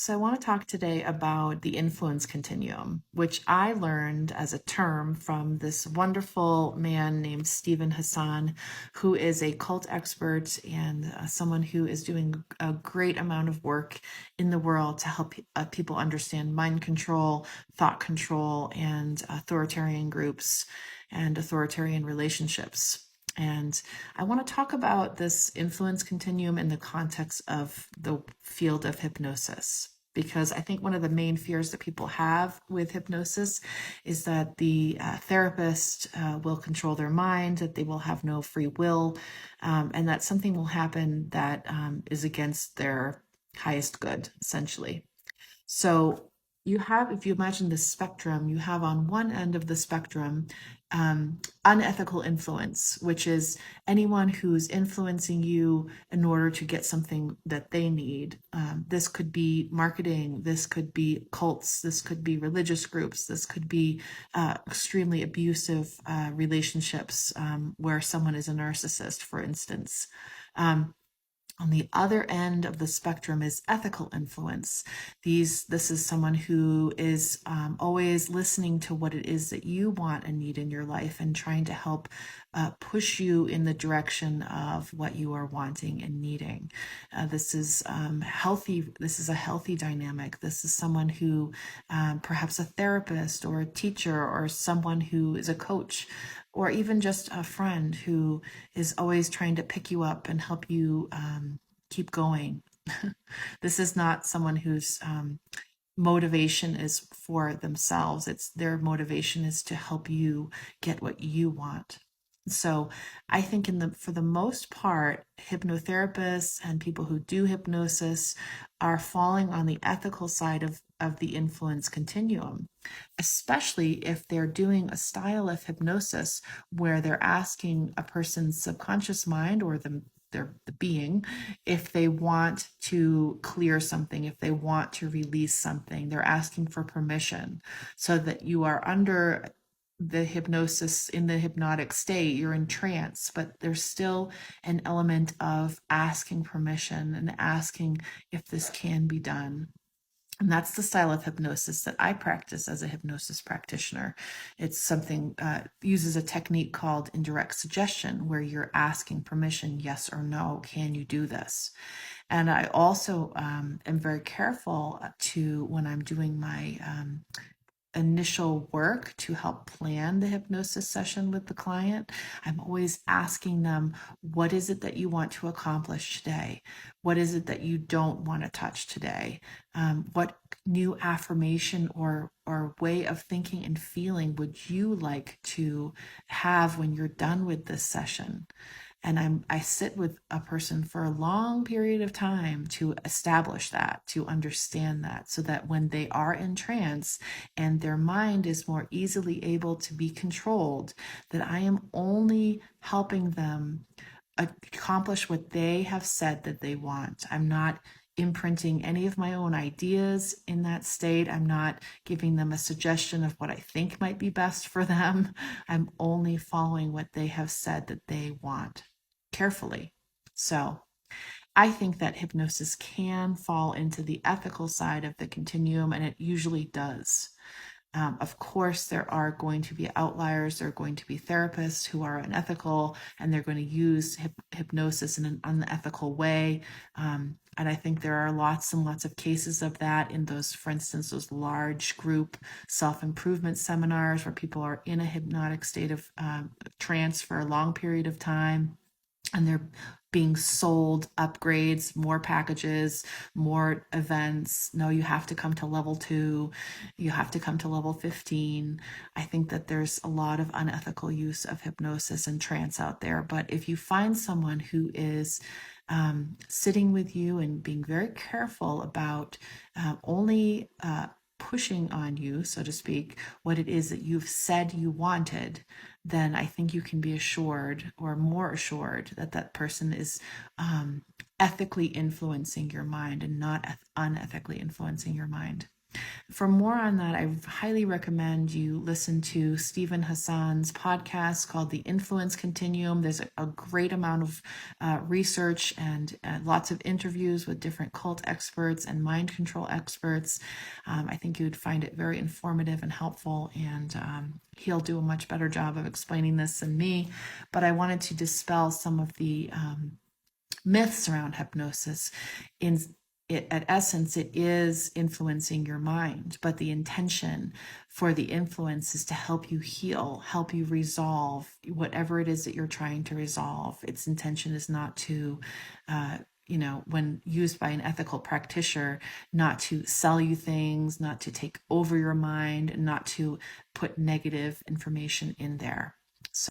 So, I want to talk today about the influence continuum, which I learned as a term from this wonderful man named Stephen Hassan, who is a cult expert and someone who is doing a great amount of work in the world to help people understand mind control, thought control, and authoritarian groups and authoritarian relationships. And I want to talk about this influence continuum in the context of the field of hypnosis. Because I think one of the main fears that people have with hypnosis is that the therapist will control their mind, that they will have no free will, and that something will happen that is against their highest good, essentially. So you have, if you imagine the spectrum, you have on one end of the spectrum unethical influence, which is anyone who's influencing you in order to get something that they need. This could be marketing, this could be cults, this could be religious groups, this could be extremely abusive relationships where someone is a narcissist, for instance. Um, on the other end of the spectrum is ethical influence. This is someone who is always listening to what it is that you want and need in your life and trying to help push you in the direction of what you are wanting and needing. This is healthy. This is a healthy dynamic. This is someone who, perhaps a therapist or a teacher or someone who is a coach, or even just a friend who is always trying to pick you up and help you keep going. This is not someone whose motivation is for themselves. It's their motivation is to help you get what you want. So I think for the most part, hypnotherapists and people who do hypnosis are falling on the ethical side of the influence continuum, especially if they're doing a style of hypnosis where they're asking a person's subconscious mind or the being if they want to clear something, if they want to release something. They're asking for permission so that you are under the hypnosis in the hypnotic state, you're in trance, but there's still an element of asking permission and asking if this can be done. And that's the style of hypnosis that I practice as a hypnosis practitioner. It's something, uses a technique called indirect suggestion, where you're asking permission, yes or no, can you do this? And I also am very careful when I'm doing my initial work to help plan the hypnosis session with the client, I'm always asking them, what is it that you want to accomplish today? What is it that you don't want to touch today? What new affirmation or way of thinking and feeling would you like to have when you're done with this session? And I sit with a person for a long period of time to establish that, to understand that, so that when they are in trance and their mind is more easily able to be controlled, that I am only helping them accomplish what they have said that they want. I'm not imprinting any of my own ideas in that state. I'm not giving them a suggestion of what I think might be best for them. I'm only following what they have said that they want carefully. So I think that hypnosis can fall into the ethical side of the continuum, and it usually does. Of course, there are going to be outliers. There are going to be therapists who are unethical and they're going to use hypnosis in an unethical way. And I think there are lots and lots of cases of that in those, for instance, those large group self-improvement seminars where people are in a hypnotic state of trance for a long period of time, and they're being sold upgrades, more packages, more events. No, you have to come to level 2, you have to come to level 15. I think that there's a lot of unethical use of hypnosis and trance out there. But if you find someone who is sitting with you and being very careful about only pushing on you, so to speak, what it is that you've said you wanted, then I think you can be assured, or more assured, that that person is ethically influencing your mind and not unethically influencing your mind. For more on that, I highly recommend you listen to Stephen Hassan's podcast called The Influence Continuum. There's a great amount of research and lots of interviews with different cult experts and mind control experts. I think you would find it very informative and helpful, and he'll do a much better job of explaining this than me. But I wanted to dispel some of the myths around hypnosis. At essence, it is influencing your mind, but the intention for the influence is to help you heal, help you resolve whatever it is that you're trying to resolve. Its intention is not to, when used by an ethical practitioner, not to sell you things, not to take over your mind, not to put negative information in there. So